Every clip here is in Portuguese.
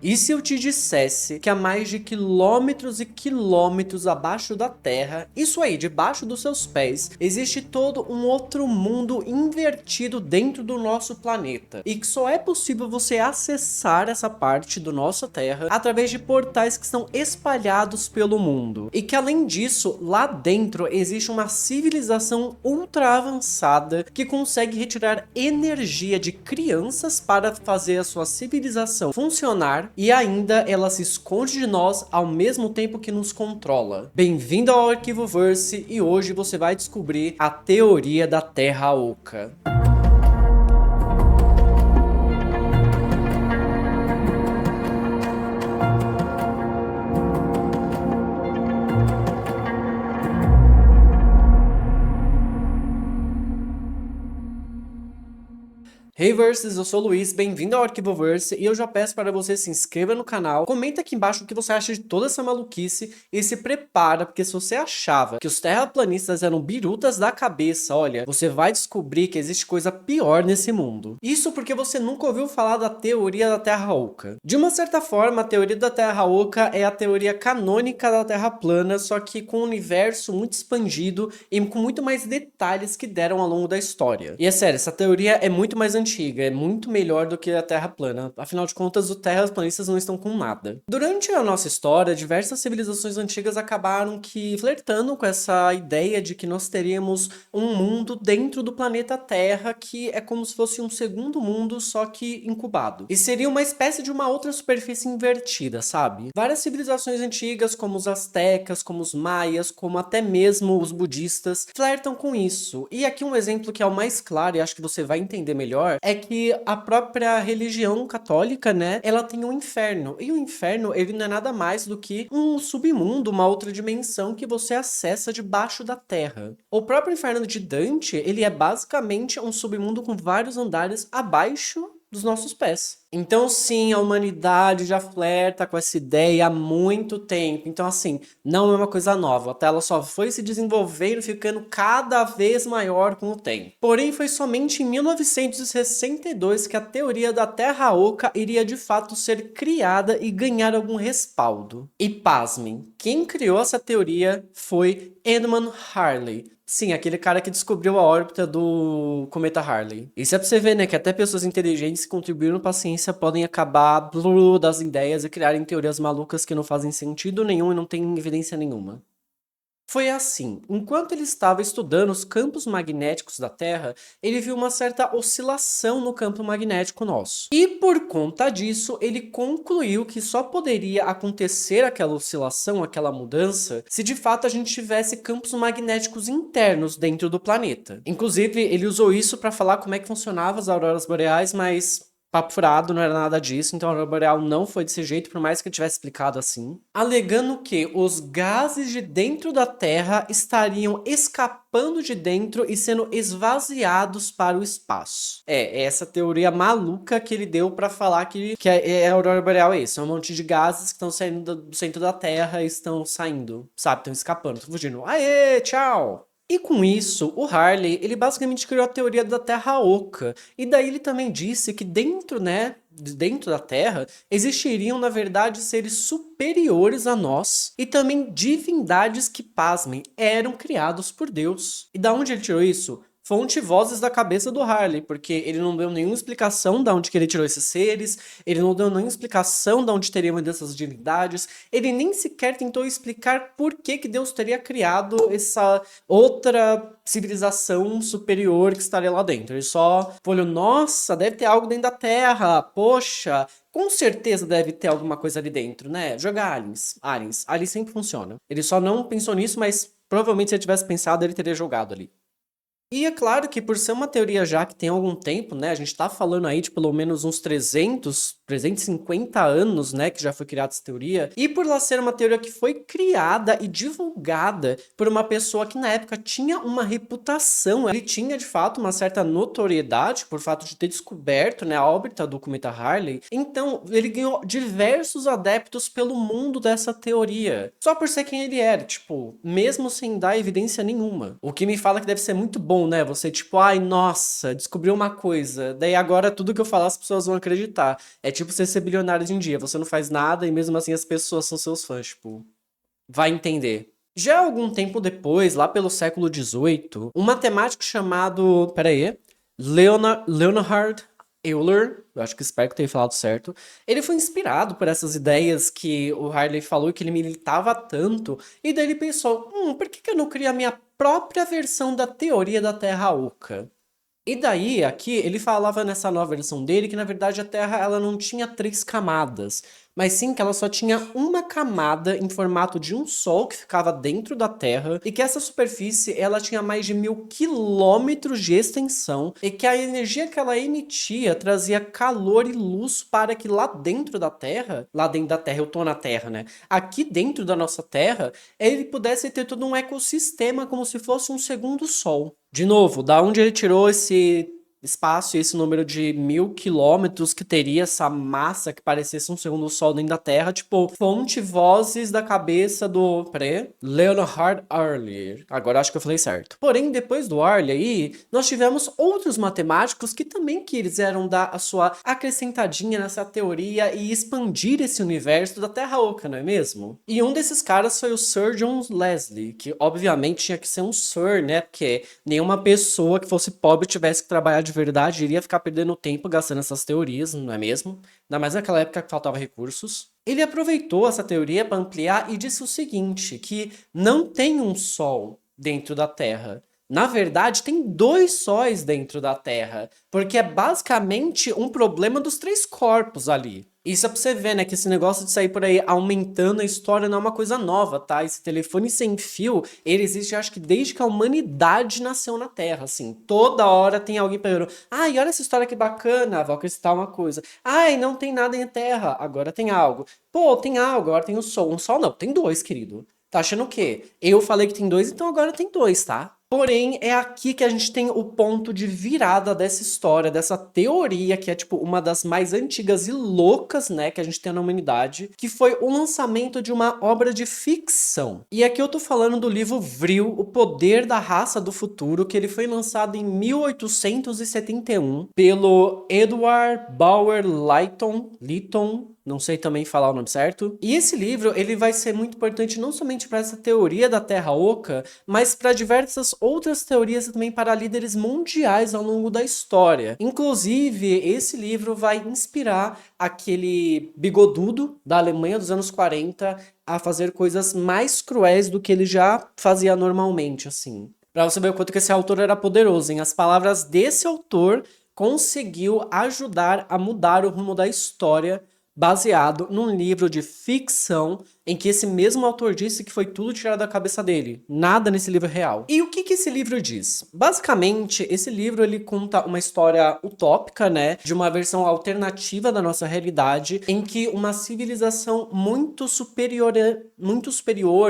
E se eu te dissesse que há mais de quilômetros e quilômetros abaixo da Terra, isso aí, debaixo dos seus pés, existe todo um outro mundo invertido dentro do nosso planeta, e que só é possível você acessar essa parte do nossa Terra através de portais que estão espalhados pelo mundo, e que além disso, lá dentro existe uma civilização ultra avançada que consegue retirar energia de crianças para fazer a sua civilização funcionar, e ainda ela se esconde de nós ao mesmo tempo que nos controla. Bem-vindo ao Arquivoverse, e hoje você vai descobrir a teoria da Terra Oca. Hey Verses, eu sou o Luiz, bem-vindo ao Arquivoverse, e eu já peço para você se inscreva no canal, comenta aqui embaixo o que você acha de toda essa maluquice e se prepara, porque se você achava que os terraplanistas eram birutas da cabeça, olha, você vai descobrir que existe coisa pior nesse mundo. Isso porque você nunca ouviu falar da teoria da Terra Oca. De uma certa forma, a teoria da Terra Oca é a teoria canônica da Terra plana, só que com um universo muito expandido e com muito mais detalhes que deram ao longo da história. E é sério, essa teoria é muito mais antiga, é muito melhor do que a Terra plana. Afinal de contas, os terraplanistas não estão com nada. Durante a nossa história, diversas civilizações antigas acabaram flertando com essa ideia de que nós teríamos um mundo dentro do planeta Terra que é como se fosse um segundo mundo, só que incubado. E seria uma espécie de uma outra superfície invertida, sabe? Várias civilizações antigas, como os astecas, como os maias, como até mesmo os budistas, flertam com isso. E aqui um exemplo que é o mais claro, e acho que você vai entender melhor, é que a própria religião católica, né, ela tem um inferno. E o inferno, ele não é nada mais do que um submundo, uma outra dimensão que você acessa debaixo da terra. O próprio inferno de Dante, ele é basicamente um submundo com vários andares abaixo dos nossos pés. Então sim, a humanidade já flerta com essa ideia há muito tempo. Então assim, não é uma coisa nova, tá? Ela só foi se desenvolvendo, ficando cada vez maior com o tempo. Porém, foi somente em 1962 que a teoria da Terra Oca iria de fato ser criada e ganhar algum respaldo. E pasmem, quem criou essa teoria foi Edmund Halley. Sim, aquele cara que descobriu a órbita do cometa Halley. Isso é pra você ver, né, que até pessoas inteligentes que contribuíram pra ciência podem acabar das ideias e criarem teorias malucas que não fazem sentido nenhum e não tem evidência nenhuma. Foi assim, enquanto ele estava estudando os campos magnéticos da Terra, ele viu uma certa oscilação no campo magnético nosso. E por conta disso, ele concluiu que só poderia acontecer aquela oscilação, aquela mudança, se de fato a gente tivesse campos magnéticos internos dentro do planeta. Inclusive, ele usou isso para falar como é que funcionavam as auroras boreais, mas papo furado, não era nada disso, então a aurora boreal não foi desse jeito, por mais que eu tivesse explicado assim. Alegando que os gases de dentro da Terra estariam escapando de dentro e sendo esvaziados para o espaço. É essa teoria maluca que ele deu para falar que a aurora boreal é isso. É um monte de gases que estão saindo do centro da Terra e estão saindo, sabe? Estão escapando, estão fugindo. Aê, tchau! E com isso, o Halley, ele basicamente criou a teoria da Terra Oca. E daí ele também disse que dentro, né, dentro da Terra, existiriam, na verdade, seres superiores a nós e também divindades que, pasmem, eram criados por Deus. E da onde ele tirou isso? Fonte vozes da cabeça do Halley, porque ele não deu nenhuma explicação de onde que ele tirou esses seres, ele não deu nenhuma explicação de onde teriam dessas divindades, ele nem sequer tentou explicar por que Deus teria criado essa outra civilização superior que estaria lá dentro. Ele só falou, nossa, deve ter algo dentro da Terra, poxa, com certeza deve ter alguma coisa ali dentro, né? Jogar aliens. Aliens sempre funciona. Ele só não pensou nisso, mas provavelmente se ele tivesse pensado, ele teria jogado ali. E é claro que por ser uma teoria já que tem algum tempo, né, a gente tá falando aí de pelo menos uns 350 anos, né, que já foi criada essa teoria, e por ela ser uma teoria que foi criada e divulgada por uma pessoa que na época tinha uma reputação, ele tinha de fato uma certa notoriedade por fato de ter descoberto, né, a órbita do cometa Halley, então ele ganhou diversos adeptos pelo mundo dessa teoria, só por ser quem ele era, tipo, mesmo sem dar evidência nenhuma, o que me fala que deve ser muito bom bom, né? Você, tipo, ai, nossa, descobriu uma coisa. Daí agora tudo que eu falar as pessoas vão acreditar. É tipo você ser bilionário de um dia. Você não faz nada e mesmo assim as pessoas são seus fãs, tipo, vai entender. Já algum tempo depois, lá pelo século XVIII, um matemático chamado, peraí, Leonhard Euler, eu acho que espero que eu tenha falado certo, ele foi inspirado por essas ideias que o Harley falou que ele militava tanto, e daí ele pensou, por que que eu não crio a minha própria versão da teoria da Terra Oca? E daí, aqui, ele falava nessa nova versão dele que, na verdade, a Terra ela não tinha três camadas, mas sim que ela só tinha uma camada em formato de um Sol que ficava dentro da Terra e que essa superfície ela tinha mais de 1.000 quilômetros de extensão e que a energia que ela emitia trazia calor e luz para que lá dentro da Terra, eu tô na Terra, né? Aqui dentro da nossa Terra, ele pudesse ter todo um ecossistema como se fosse um segundo Sol. De novo, da onde ele tirou esse espaço e esse número de 1.000 quilômetros que teria essa massa que parecesse um segundo sol dentro da Terra, tipo, fonte vozes da cabeça do Leonhard Euler. Agora acho que eu falei certo. Porém, depois do Euler aí, nós tivemos outros matemáticos que também quiseram dar a sua acrescentadinha nessa teoria e expandir esse universo da Terra Oca, não é mesmo? E um desses caras foi o Sir John Leslie, que obviamente tinha que ser um Sir, né? Porque nenhuma pessoa que fosse pobre tivesse que trabalhar de verdade iria ficar perdendo tempo gastando essas teorias, não é mesmo? Ainda mais naquela época que faltava recursos. Ele aproveitou essa teoria para ampliar e disse o seguinte, que não tem um Sol dentro da Terra. Na verdade, tem dois sóis dentro da Terra, porque é basicamente um problema dos três corpos ali. Isso é pra você ver, né, que esse negócio de sair por aí aumentando a história não é uma coisa nova, tá? Esse telefone sem fio, ele existe, acho que desde que a humanidade nasceu na Terra, assim. Toda hora tem alguém perguntando, ai, olha essa história que bacana, vou acrescentar uma coisa. Ai, não tem nada em Terra, agora tem algo. Pô, tem algo, agora tem um sol. Um sol não, tem dois, querido. Tá achando o quê? Eu falei que tem dois, então agora tem dois, tá? Porém, é aqui que a gente tem o ponto de virada dessa história, dessa teoria, que é, tipo, uma das mais antigas e loucas, né, que a gente tem na humanidade, que foi o lançamento de uma obra de ficção. E aqui eu tô falando do livro Vril, O Poder da Raça do Futuro, que ele foi lançado em 1871 pelo Edward Bower Lytton, não sei também falar o nome certo. E esse livro, ele vai ser muito importante não somente para essa teoria da Terra Oca, mas para diversas outras teorias e também para líderes mundiais ao longo da história. Inclusive, esse livro vai inspirar aquele bigodudo da Alemanha dos anos 40 a fazer coisas mais cruéis do que ele já fazia normalmente, assim. Para você ver o quanto que esse autor era poderoso, hein? As palavras desse autor conseguiu ajudar a mudar o rumo da história baseado num livro de ficção em que esse mesmo autor disse que foi tudo tirado da cabeça dele. Nada nesse livro é real. E o que que esse livro diz? Basicamente, esse livro ele conta uma história utópica, né? De uma versão alternativa da nossa realidade, em que uma civilização muito superior,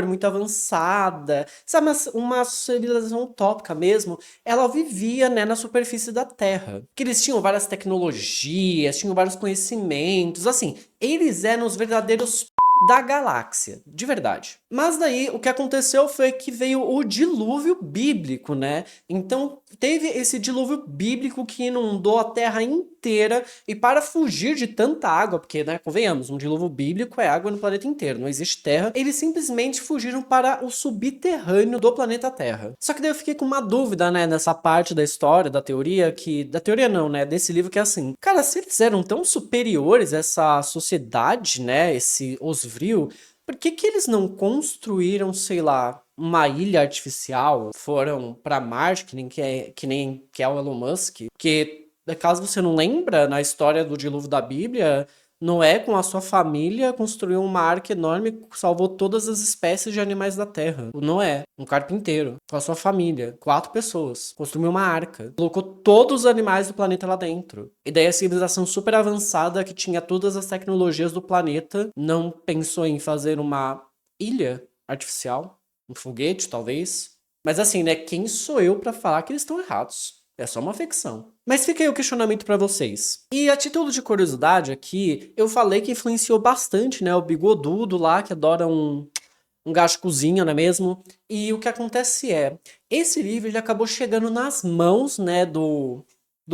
muito avançada, sabe? Uma civilização utópica mesmo, ela vivia, né, na superfície da Terra. Que eles tinham várias tecnologias, tinham vários conhecimentos, assim, eles eram os verdadeiros da galáxia, de verdade. Mas daí o que aconteceu foi que veio o dilúvio bíblico, né? Então teve esse dilúvio bíblico que inundou a Terra inteira e para fugir de tanta água, porque, né, convenhamos, um dilúvio bíblico é água no planeta inteiro, não existe terra, eles simplesmente fugiram para o subterrâneo do planeta Terra. Só que daí eu fiquei com uma dúvida, né, nessa parte da história, da teoria, da teoria não, né, desse livro que é assim, cara, se eles eram tão superiores a essa sociedade, né, os Vril, por que que eles não construíram, sei lá, uma ilha artificial, foram para Marte, que nem o Elon Musk? Porque, caso você não lembra, na história do dilúvio da Bíblia, Noé com a sua família construiu uma arca enorme que salvou todas as espécies de animais da Terra. O Noé, um carpinteiro, com a sua família, 4 pessoas, construiu uma arca, colocou todos os animais do planeta lá dentro. E daí a civilização super avançada que tinha todas as tecnologias do planeta não pensou em fazer uma ilha artificial, um foguete talvez. Mas assim, né, quem sou eu para falar que eles estão errados? É só uma ficção. Mas fica aí o questionamento para vocês. E a título de curiosidade aqui, eu falei que influenciou bastante, né, o bigodudo lá que adora Um gajo cozinha, não é mesmo? E o que acontece é, esse livro ele acabou chegando nas mãos, né, do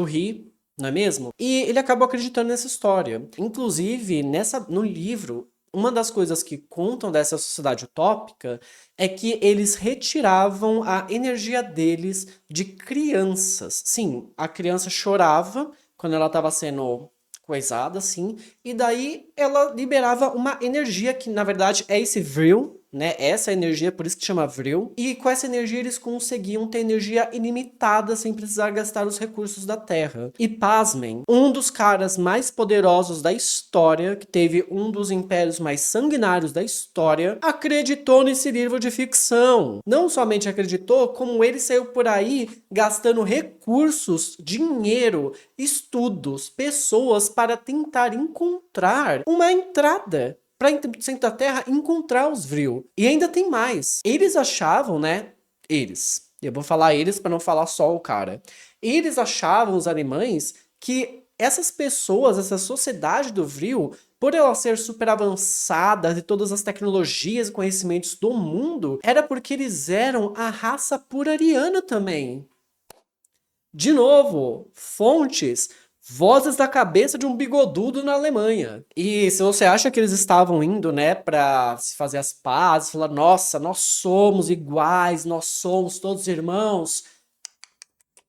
Ri, não é mesmo? E ele acabou acreditando nessa história. Inclusive, no livro, uma das coisas que contam dessa sociedade utópica é que eles retiravam a energia deles de crianças. Sim, a criança chorava quando ela estava sendo coisada, assim, e daí ela liberava uma energia que, na verdade, é esse vril, né? Essa energia, por isso que chama vril. E com essa energia eles conseguiam ter energia ilimitada sem precisar gastar os recursos da Terra. E pasmem, um dos caras mais poderosos da história, que teve um dos impérios mais sanguinários da história, acreditou nesse livro de ficção. Não somente acreditou, como ele saiu por aí gastando recursos, dinheiro, estudos, pessoas para tentar encontrar uma entrada para o centro da Terra encontrar os Vril. E ainda tem mais. Eles achavam, né? Eu vou falar eles para não falar só o cara. Eles achavam, os alemães, que essas pessoas, essa sociedade do Vril, por ela ser super avançada de todas as tecnologias e conhecimentos do mundo, era porque eles eram a raça purariana também. De novo, fontes, vozes da cabeça de um bigodudo na Alemanha. E se você acha que eles estavam indo, né, pra se fazer as pazes, falar, nossa, nós somos iguais, nós somos todos irmãos.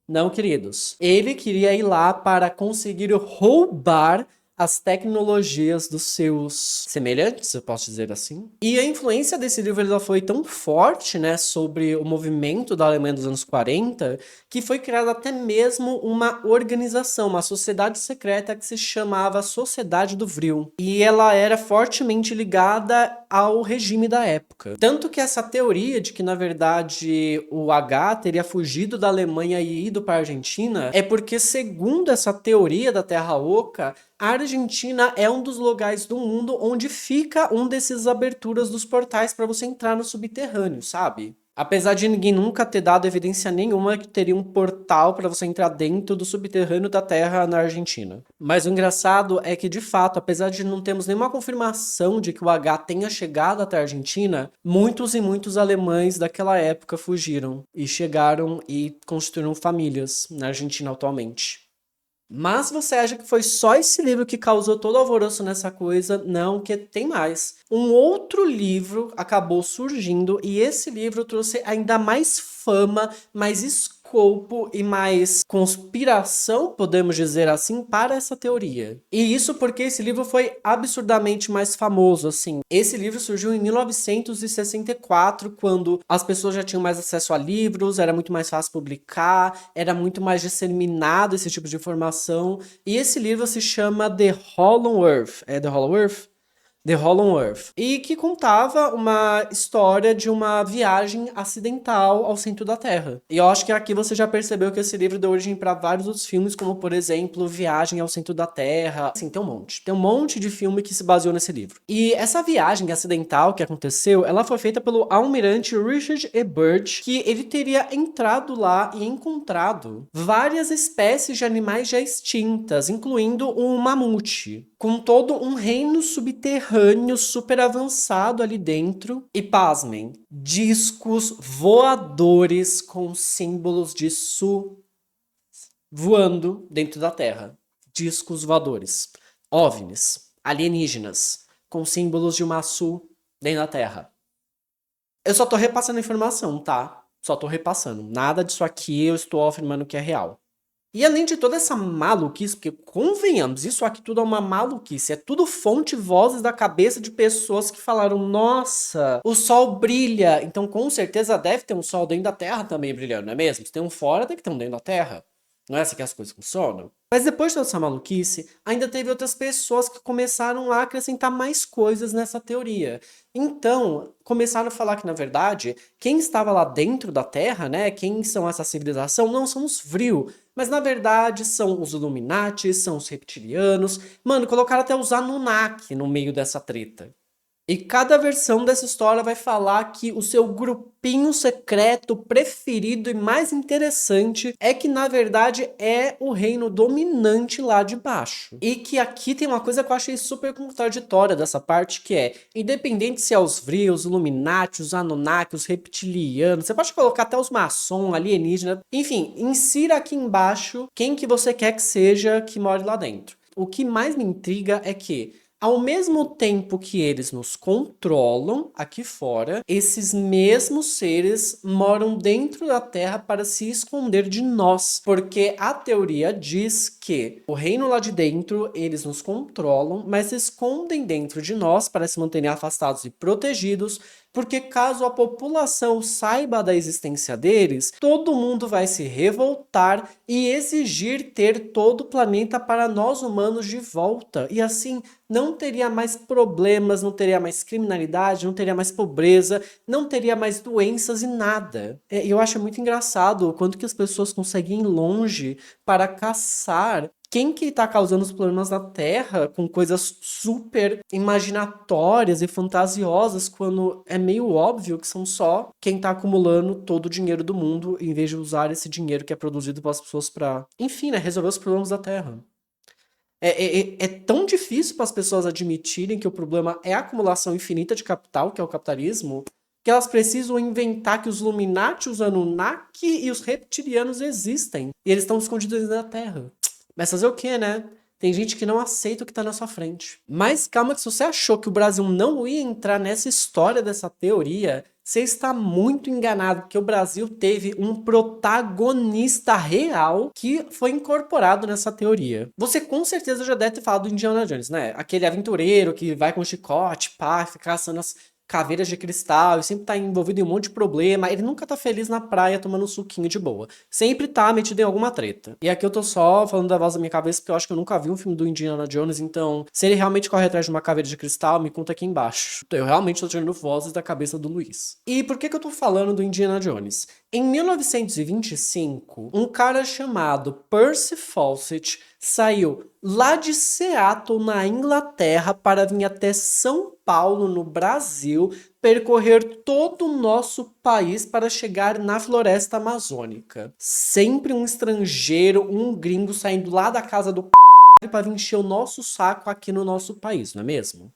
Não, queridos. Ele queria ir lá para conseguir roubar as tecnologias dos seus semelhantes, eu posso dizer assim. E a influência desse livro ela foi tão forte, né, sobre o movimento da Alemanha dos anos 40, que foi criada até mesmo uma organização, uma sociedade secreta que se chamava Sociedade do Vril. E ela era fortemente ligada ao regime da época. Tanto que essa teoria de que, na verdade, o H teria fugido da Alemanha e ido para a Argentina é porque, segundo essa teoria da Terra Oca, a Argentina é um dos lugares do mundo onde fica um desses aberturas dos portais para você entrar no subterrâneo, sabe? Apesar de ninguém nunca ter dado evidência nenhuma que teria um portal para você entrar dentro do subterrâneo da Terra na Argentina. Mas o engraçado é que, de fato, apesar de não termos nenhuma confirmação de que o H tenha chegado até a Argentina, muitos e muitos alemães daquela época fugiram e chegaram e construíram famílias na Argentina atualmente. Mas você acha que foi só esse livro que causou todo o alvoroço nessa coisa? Não, que tem mais. Um outro livro acabou surgindo e esse livro trouxe ainda mais fama, mais escopo e mais conspiração, podemos dizer assim, para essa teoria. E isso porque esse livro foi absurdamente mais famoso, assim. Esse livro surgiu em 1964, quando as pessoas já tinham mais acesso a livros, era muito mais fácil publicar, era muito mais disseminado esse tipo de informação. E esse livro se chama The Hollow Earth. É The Hollow Earth? The Hollow Earth, e que contava uma história de uma viagem acidental ao centro da Terra. E eu acho que aqui você já percebeu que esse livro deu origem para vários outros filmes, como por exemplo Viagem ao Centro da Terra. Assim, tem um monte de filme que se baseou nesse livro. E essa viagem acidental que aconteceu, ela foi feita pelo almirante Richard E. Byrd, que ele teria entrado lá e encontrado várias espécies de animais já extintas, incluindo um mamute, com todo um reino subterrâneo super avançado ali dentro. E pasmem, discos voadores com símbolos de Su voando dentro da Terra. Discos voadores. OVNIs, alienígenas, com símbolos de uma Su dentro da Terra. Eu só tô repassando a informação, tá? Só tô repassando. Nada disso aqui eu estou afirmando que é real. E além de toda essa maluquice, porque convenhamos, isso aqui tudo é uma maluquice, é tudo fonte e vozes da cabeça de pessoas que falaram, nossa, o sol brilha, então com certeza deve ter um sol dentro da Terra também brilhando, não é mesmo? Se tem um fora, tem que ter um dentro da Terra. Não é assim que as coisas funcionam? Mas depois de toda essa maluquice, ainda teve outras pessoas que começaram a acrescentar mais coisas nessa teoria. Então, começaram a falar que, na verdade, quem estava lá dentro da Terra, né, quem são essa civilização, não são os Vril, mas na verdade são os Illuminati, são os reptilianos. Mano, colocaram até os Anunnaki no meio dessa treta. E cada versão dessa história vai falar que o seu grupinho secreto preferido e mais interessante é que, na verdade, é o reino dominante lá de baixo. E que aqui tem uma coisa que eu achei super contraditória dessa parte, que é, independente se é os Vril, os Illuminati, os Anunnaki, os reptilianos, você pode colocar até os maçom, alienígena, enfim, insira aqui embaixo quem que você quer que seja que more lá dentro. O que mais me intriga é que, ao mesmo tempo que eles nos controlam aqui fora, esses mesmos seres moram dentro da Terra para se esconder de nós. Porque a teoria diz que o reino lá de dentro, eles nos controlam, mas se escondem dentro de nós para se manterem afastados e protegidos, porque caso a população saiba da existência deles, todo mundo vai se revoltar e exigir ter todo o planeta para nós humanos de volta. E assim, não teria mais problemas, não teria mais criminalidade, não teria mais pobreza, não teria mais doenças e nada. Eu acho muito engraçado o quanto que as pessoas conseguem ir longe para caçar quem que tá causando os problemas na Terra com coisas super imaginatórias e fantasiosas, quando é meio óbvio que são só quem tá acumulando todo o dinheiro do mundo, em vez de usar esse dinheiro que é produzido pelas pessoas pra, enfim, né, resolver os problemas da Terra. É tão difícil para as pessoas admitirem que o problema é a acumulação infinita de capital, que é o capitalismo, que elas precisam inventar que os Illuminati, os Anunnaki e os reptilianos existem. E eles estão escondidos dentro da Terra. Mas fazer o quê, né? Tem gente que não aceita o que tá na sua frente. Mas calma que se você achou que o Brasil não ia entrar nessa história dessa teoria, você está muito enganado, porque o Brasil teve um protagonista real que foi incorporado nessa teoria. Você com certeza já deve ter falado do Indiana Jones, né? Aquele aventureiro que vai com chicote, pá, fica caçando as caveiras de cristal e sempre tá envolvido em um monte de problema. Ele nunca tá feliz na praia tomando um suquinho de boa. Sempre tá metido em alguma treta. E aqui eu tô só falando da voz da minha cabeça porque eu acho que eu nunca vi um filme do Indiana Jones, então se ele realmente corre atrás de uma caveira de cristal, me conta aqui embaixo. Eu realmente tô tirando vozes da cabeça do Luiz. E por que que eu tô falando do Indiana Jones? Em 1925, um cara chamado Percy Fawcett saiu lá de Seattle, na Inglaterra, para vir até São Paulo, no Brasil, percorrer todo o nosso país para chegar na floresta amazônica. Sempre um estrangeiro, um gringo saindo lá da casa do para vir encher o nosso saco aqui no nosso país, não é mesmo?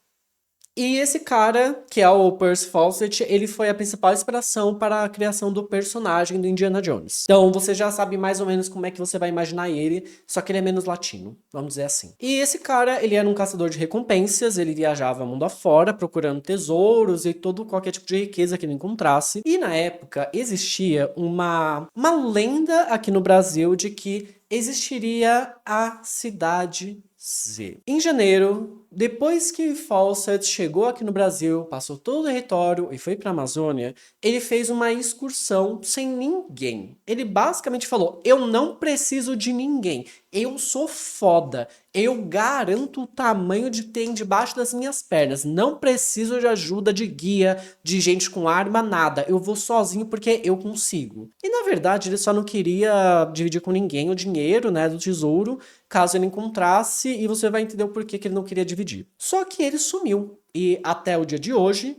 E esse cara, que é o Percy Fawcett, ele foi a principal inspiração para a criação do personagem do Indiana Jones. Então você já sabe mais ou menos como é que você vai imaginar ele, só que ele é menos latino, vamos dizer assim. E esse cara, ele era um caçador de recompensas, ele viajava mundo afora procurando tesouros e todo qualquer tipo de riqueza que ele encontrasse. E na época existia uma lenda aqui no Brasil de que existiria a Cidade Z. Em janeiro, depois que Fawcett chegou aqui no Brasil, passou todo o território e foi para a Amazônia, ele fez uma excursão sem ninguém. Ele basicamente falou: eu não preciso de ninguém, eu sou foda, eu garanto o tamanho de tem debaixo das minhas pernas, não preciso de ajuda de guia, de gente com arma, nada, eu vou sozinho porque eu consigo. E na verdade ele só não queria dividir com ninguém o dinheiro, né, do tesouro, caso ele encontrasse, e você vai entender o porquê que ele não queria dividir. Só que ele sumiu, e até o dia de hoje,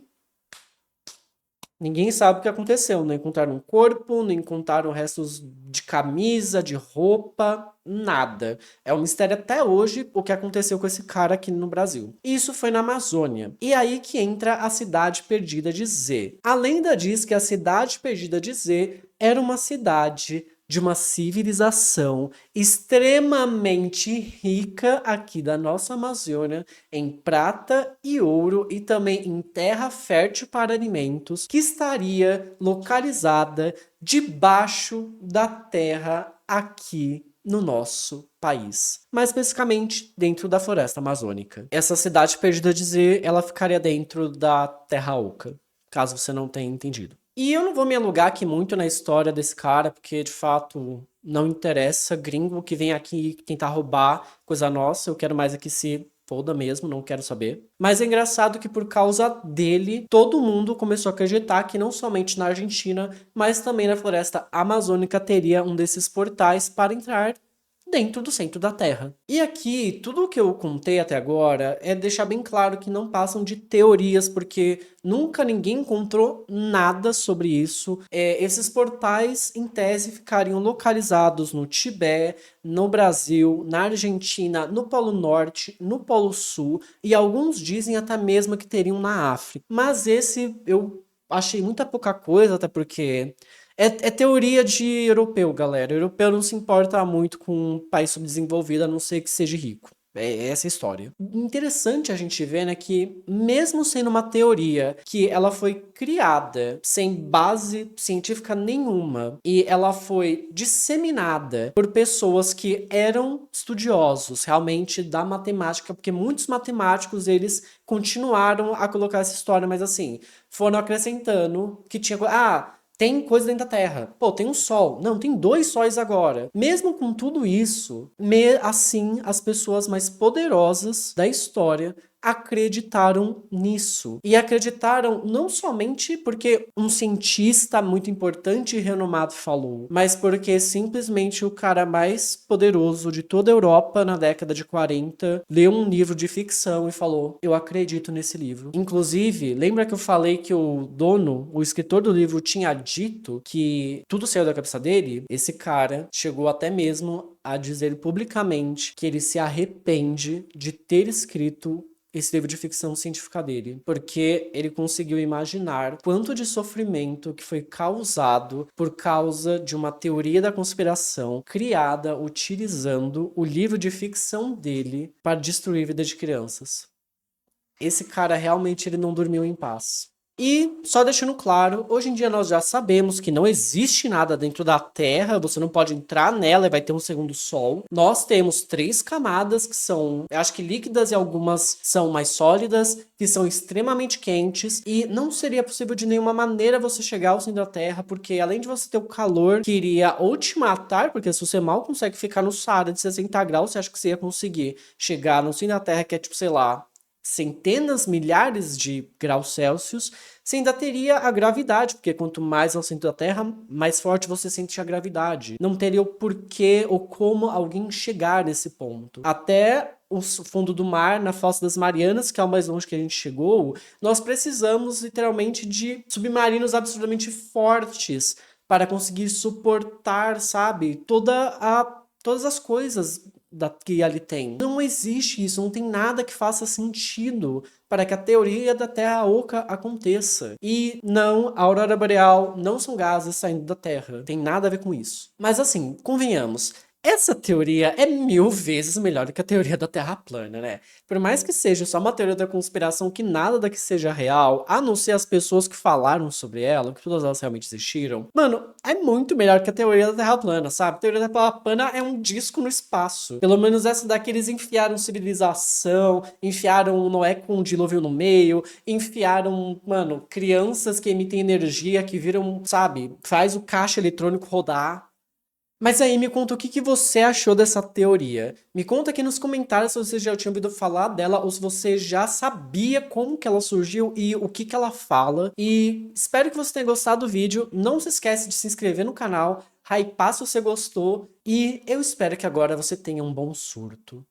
ninguém sabe o que aconteceu. Não encontraram um corpo, não encontraram restos de camisa, de roupa, nada. É um mistério até hoje o que aconteceu com esse cara aqui no Brasil. Isso foi na Amazônia. E aí que entra a Cidade Perdida de Z. A lenda diz que a Cidade Perdida de Z era uma cidade de uma civilização extremamente rica aqui da nossa Amazônia, em prata e ouro e também em terra fértil para alimentos, que estaria localizada debaixo da terra aqui no nosso país, mais especificamente dentro da floresta amazônica. Essa Cidade Perdida de Z, ela ficaria dentro da Terra Oca, caso você não tenha entendido. E eu não vou me alugar aqui muito na história desse cara, porque de fato não interessa. Gringo que vem aqui tentar roubar coisa nossa, eu quero mais aqui se foda mesmo, não quero saber. Mas é engraçado que por causa dele, todo mundo começou a acreditar que não somente na Argentina, mas também na floresta amazônica teria um desses portais para entrar dentro do centro da Terra. E aqui, tudo o que eu contei até agora é deixar bem claro que não passam de teorias, porque nunca ninguém encontrou nada sobre isso. Esses portais, em tese, ficariam localizados no Tibete, no Brasil, na Argentina, no Polo Norte, no Polo Sul, e alguns dizem até mesmo que teriam na África. Mas esse eu achei muita pouca coisa, até porque é teoria de europeu, galera. O europeu não se importa muito com um país subdesenvolvido, a não ser que seja rico. É essa a história. Interessante a gente ver, né, que mesmo sendo uma teoria que ela foi criada sem base científica nenhuma e ela foi disseminada por pessoas que eram estudiosos realmente da matemática, porque muitos matemáticos eles continuaram a colocar essa história, mas assim, foram acrescentando que tinha tem coisa dentro da Terra. Pô, tem um Sol. Não, tem 2 sóis agora. Mesmo com tudo isso, assim, as pessoas mais poderosas da história acreditaram nisso. E acreditaram não somente porque um cientista muito importante e renomado falou, mas porque simplesmente o cara mais poderoso de toda a Europa na década de 40 leu um livro de ficção e falou: eu acredito nesse livro. Inclusive, lembra que eu falei que o dono, o escritor do livro, tinha dito que tudo saiu da cabeça dele? Esse cara chegou até mesmo a dizer publicamente que ele se arrepende de ter escrito esse livro de ficção científica dele, porque ele conseguiu imaginar quanto de sofrimento que foi causado por causa de uma teoria da conspiração criada utilizando o livro de ficção dele para destruir a vida de crianças. Esse cara realmente ele não dormiu em paz. E, só deixando claro, hoje em dia nós já sabemos que não existe nada dentro da Terra, você não pode entrar nela e vai ter um segundo sol. Nós temos 3 camadas que são, eu acho que líquidas e algumas são mais sólidas, que são extremamente quentes, e não seria possível de nenhuma maneira você chegar ao centro da Terra, porque além de você ter o calor que iria ou te matar, porque se você mal consegue ficar no Saara de 60 graus, você acha que você ia conseguir chegar no centro da Terra, que é tipo, sei lá, centenas, milhares de graus Celsius, você ainda teria a gravidade, porque quanto mais ao centro da Terra, mais forte você sente a gravidade. Não teria o porquê ou como alguém chegar nesse ponto. Até o fundo do mar, na Fossa das Marianas, que é o mais longe que a gente chegou, nós precisamos literalmente de submarinos absurdamente fortes para conseguir suportar, sabe, todas as coisas que ali tem. Não existe isso, não tem nada que faça sentido para que a teoria da Terra Oca aconteça. E não, a aurora boreal não são gases saindo da Terra. Tem nada a ver com isso. Mas assim, convenhamos, essa teoria é 1000 vezes melhor do que a teoria da Terra plana, né? Por mais que seja só uma teoria da conspiração que nada daqui seja real, a não ser as pessoas que falaram sobre ela, que todas elas realmente existiram, mano, é muito melhor que a teoria da Terra plana, sabe? A teoria da Terra plana é um disco no espaço. Pelo menos essa daqui eles enfiaram civilização, enfiaram Noé com um dilúvio no meio, enfiaram, mano, crianças que emitem energia, que viram, sabe, faz o caixa eletrônico rodar. Mas aí me conta o que você achou dessa teoria. Me conta aqui nos comentários se você já tinha ouvido falar dela ou se você já sabia como que ela surgiu e o que ela fala. E espero que você tenha gostado do vídeo. Não se esquece de se inscrever no canal, hypar se você gostou e eu espero que agora você tenha um bom surto.